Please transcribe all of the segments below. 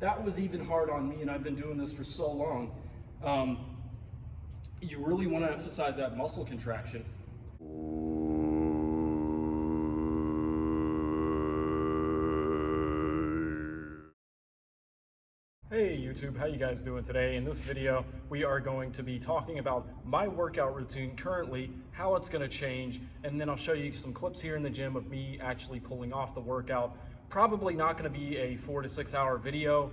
that was even hard on me, and I've been doing this for so long. You really want to emphasize that muscle contraction. Hey YouTube, how you guys doing today? In this video, we are going to be talking about my workout routine currently, how it's going to change, and then I'll show you some clips here in the gym of me actually pulling off the workout. Probably not going to be a 4 to 6 hour video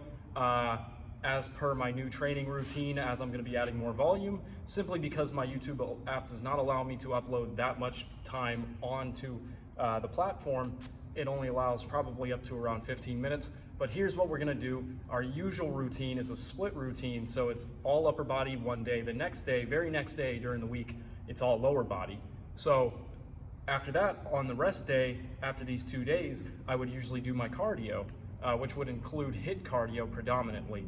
as per my new training routine, as I'm going to be adding more volume, simply because my YouTube app does not allow me to upload that much time onto the platform. It only allows probably up to around 15 minutes. But here's what we're gonna do. Our usual routine is a split routine, so it's all upper body one day. The next day, very next day during the week, it's all lower body. So after that, on the rest day, after these 2 days, I would usually do my cardio, which would include HIIT cardio predominantly.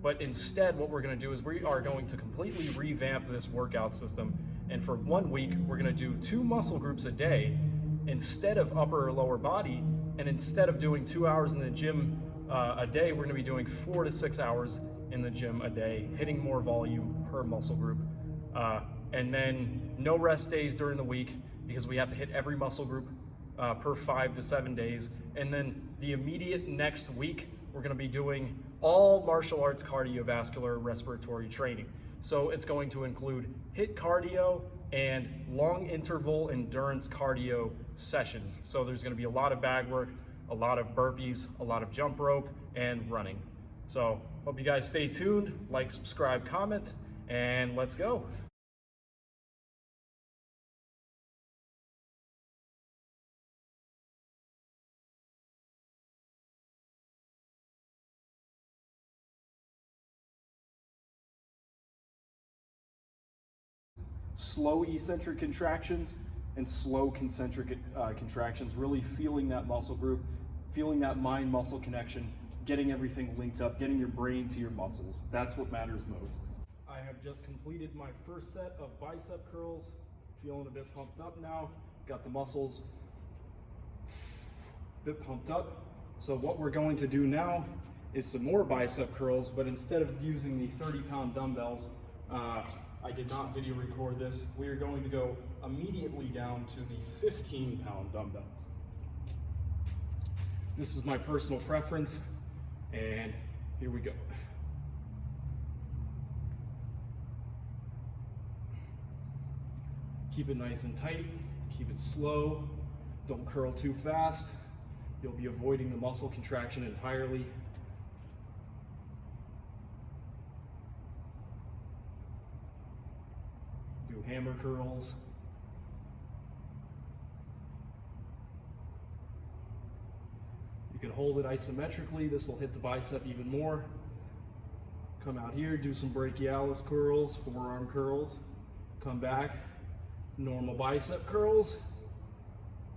But instead, what we're gonna do is we are going to completely revamp this workout system. And for 1 week, we're gonna do 2 muscle groups a day instead of upper or lower body. And instead of doing 2 hours in the gym a day, we're going to be doing 4 to 6 hours in the gym a day, hitting more volume per muscle group. And then no rest days during the week, because we have to hit every muscle group per 5 to 7 days. And then the immediate next week, we're going to be doing all martial arts cardiovascular respiratory training. So it's going to include HIIT cardio and long interval endurance cardio sessions. So there's going to be a lot of bag work, a lot of burpees, a lot of jump rope, and running. So hope you guys stay tuned, like, subscribe, comment, and let's go. Slow eccentric contractions and slow concentric contractions, really feeling that muscle group, feeling that mind-muscle connection, getting everything linked up, getting your brain to your muscles. That's what matters most. I have just completed my first set of bicep curls, feeling a bit pumped up now, got the muscles a bit pumped up. So what we're going to do now is some more bicep curls, but instead of using the 30-pound dumbbells, I did not video record this. We are going to go immediately down to the 15-pound dumbbells. This is my personal preference, and here we go. Keep it nice and tight, keep it slow, don't curl too fast. You'll be avoiding the muscle contraction entirely. Do hammer curls. You can hold it isometrically. This will hit the bicep even more. Come out here, do some brachialis curls, forearm curls. Come back, normal bicep curls,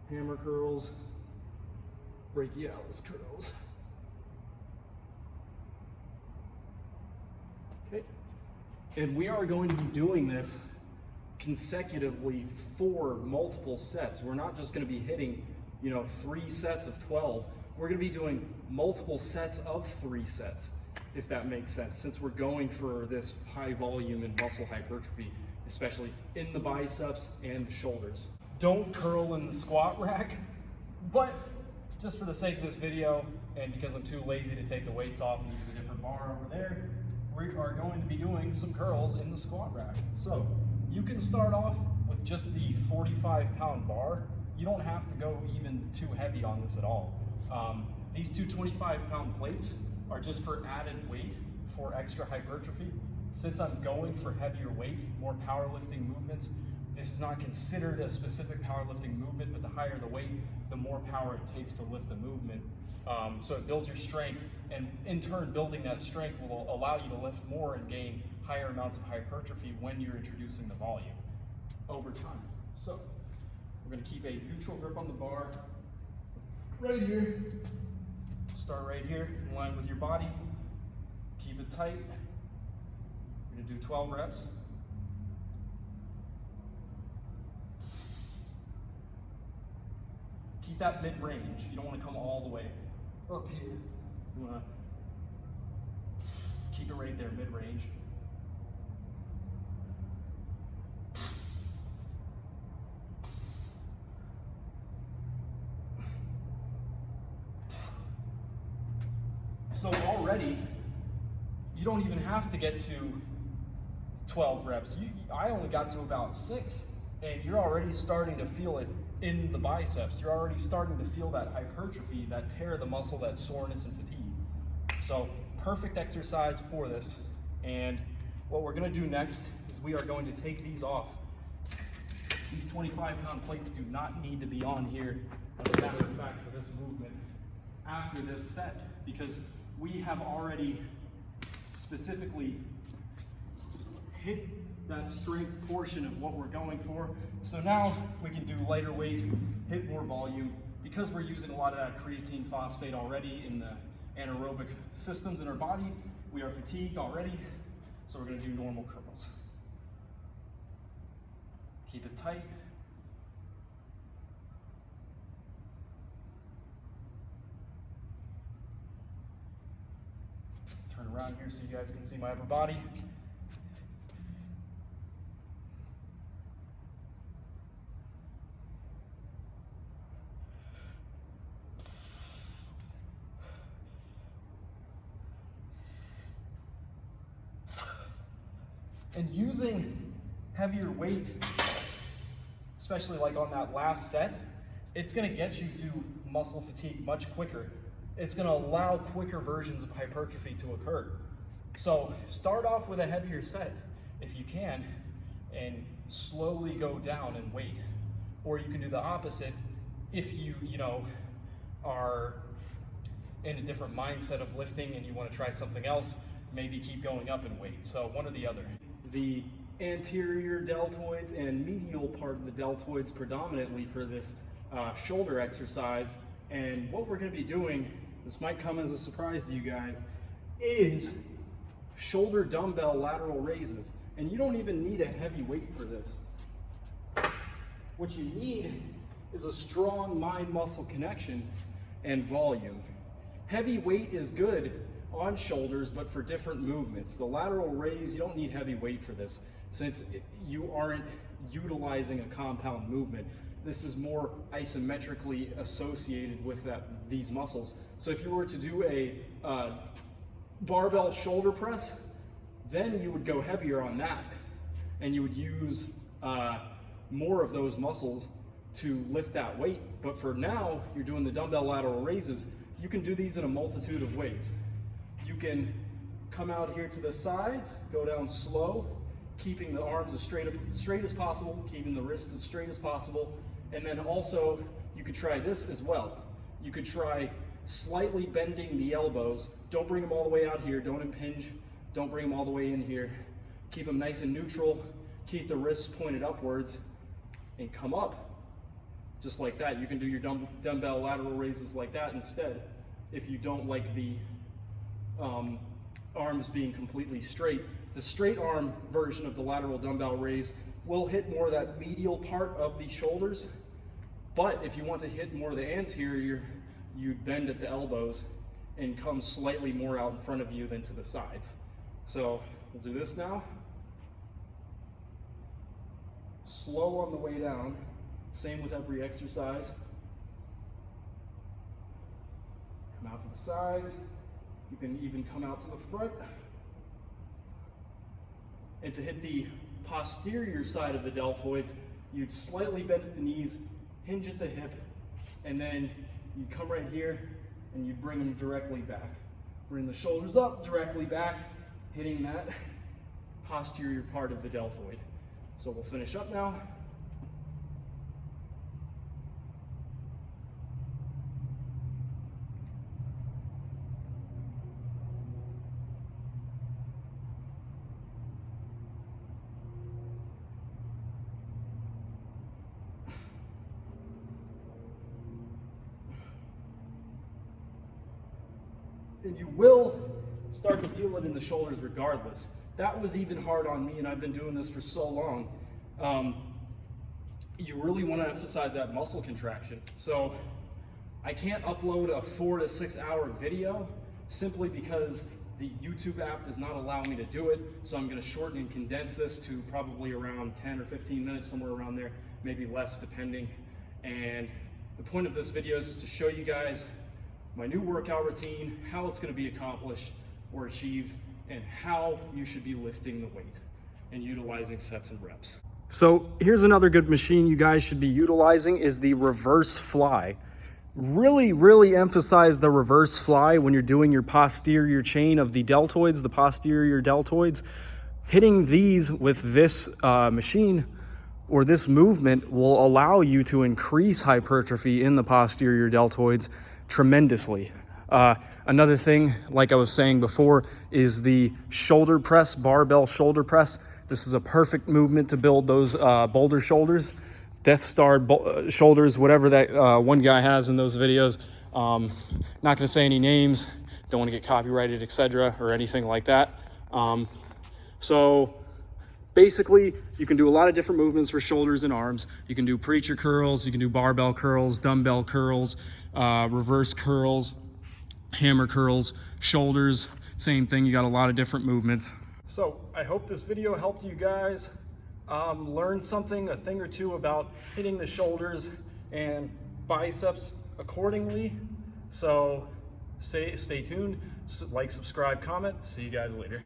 hammer curls, brachialis curls. Okay, and we are going to be doing this consecutively for multiple sets. We're not just going to be hitting, 3 sets of 12. We're going to be doing multiple sets of 3 sets, if that makes sense, since we're going for this high volume and muscle hypertrophy, especially in the biceps and shoulders. Don't curl in the squat rack, but just for the sake of this video, and because I'm too lazy to take the weights off and use a different bar over there, we are going to be doing some curls in the squat rack. So you can start off with just the 45-pound bar. You don't have to go even too heavy on this at all. These two 25-pound plates are just for added weight for extra hypertrophy. Since I'm going for heavier weight, more powerlifting movements, this is not considered a specific powerlifting movement, but the higher the weight, the more power it takes to lift the movement. So it builds your strength, and in turn, building that strength will allow you to lift more and gain higher amounts of hypertrophy when you're introducing the volume over time. So we're going to keep a neutral grip on the bar right here. Start right here, in line with your body. Keep it tight. We're going to do 12 reps. Keep that mid-range. You don't want to come all the way up here. You want to right there, mid-range. So already, you don't even have to get to 12 reps. I only got to about 6, and you're already starting to feel it in the biceps. You're already starting to feel that hypertrophy, that tear of the muscle, that soreness and fatigue. So perfect exercise for this. And what we're gonna do next is we are going to take these off. These 25-pound plates do not need to be on here, as a matter of fact, for this movement after this set, because we have already specifically hit that strength portion of what we're going for. So now we can do lighter weight, hit more volume. Because we're using a lot of that creatine phosphate already in the anaerobic systems in our body, we are fatigued already, so we're gonna do normal curls. Keep it tight. Turn around here so you guys can see my upper body. And using heavier weight, especially like on that last set, it's gonna get you to muscle fatigue much quicker. It's gonna allow quicker versions of hypertrophy to occur. So start off with a heavier set if you can, and slowly go down in weight. Or you can do the opposite if you are in a different mindset of lifting and you wanna try something else, maybe keep going up in weight. So one or the other. The anterior deltoids and medial part of the deltoids predominantly for this shoulder exercise. And what we're gonna be doing, this might come as a surprise to you guys, is shoulder dumbbell lateral raises. And you don't even need a heavy weight for this. What you need is a strong mind-muscle connection and volume. Heavy weight is good on shoulders, but for different movements. The lateral raise, you don't need heavy weight for this, since you aren't utilizing a compound movement. This is more isometrically associated with these muscles. So if you were to do a barbell shoulder press, then you would go heavier on that, and you would use more of those muscles to lift that weight. But for now, you're doing the dumbbell lateral raises. You can do these in a multitude of ways. You can come out here to the sides, go down slow, keeping the arms as straight as possible, keeping the wrists as straight as possible. And then also, you could try this as well. You could try slightly bending the elbows. Don't bring them all the way out here, don't impinge. Don't bring them all the way in here. Keep them nice and neutral. Keep the wrists pointed upwards and come up. Just like that. You can do your dumbbell lateral raises like that instead, if you don't like the arms being completely straight. The straight arm version of the lateral dumbbell raise will hit more of that medial part of the shoulders, but if you want to hit more of the anterior, you'd bend at the elbows and come slightly more out in front of you than to the sides. So we'll do this now. Slow on the way down, same with every exercise. Come out to the sides. You can even come out to the front. And to hit the posterior side of the deltoids, you'd slightly bend at the knees, hinge at the hip, and then you come right here and you bring them directly back. Bring the shoulders up, directly back, hitting that posterior part of the deltoid. So we'll finish up now. And you will start to feel it in the shoulders regardless. That was even hard on me, and I've been doing this for so long. You really want to emphasize that muscle contraction. So I can't upload a 4 to 6 hour video simply because the YouTube app does not allow me to do it, so I'm going to shorten and condense this to probably around 10 or 15 minutes, somewhere around there, maybe less depending. And the point of this video is to show you guys my new workout routine, how it's going to be accomplished or achieved, and how you should be lifting the weight and utilizing sets and reps. So here's another good machine you guys should be utilizing is the reverse fly. Really emphasize the reverse fly when you're doing your posterior chain of the deltoids, the posterior deltoids. Hitting these with this machine or this movement will allow you to increase hypertrophy in the posterior deltoids tremendously. Another thing, like I was saying before, is the shoulder press, barbell shoulder press. This is a perfect movement to build those boulder shoulders, Death Star shoulders, whatever that one guy has in those videos. Not gonna say any names, don't wanna get copyrighted, etc., or anything like that. So basically, you can do a lot of different movements for shoulders and arms. You can do preacher curls, you can do barbell curls, dumbbell curls, reverse curls, hammer curls, shoulders, same thing. You got a lot of different movements. So I hope this video helped you guys learn something, a thing or two about hitting the shoulders and biceps accordingly. So stay tuned, like, subscribe, comment. See you guys later.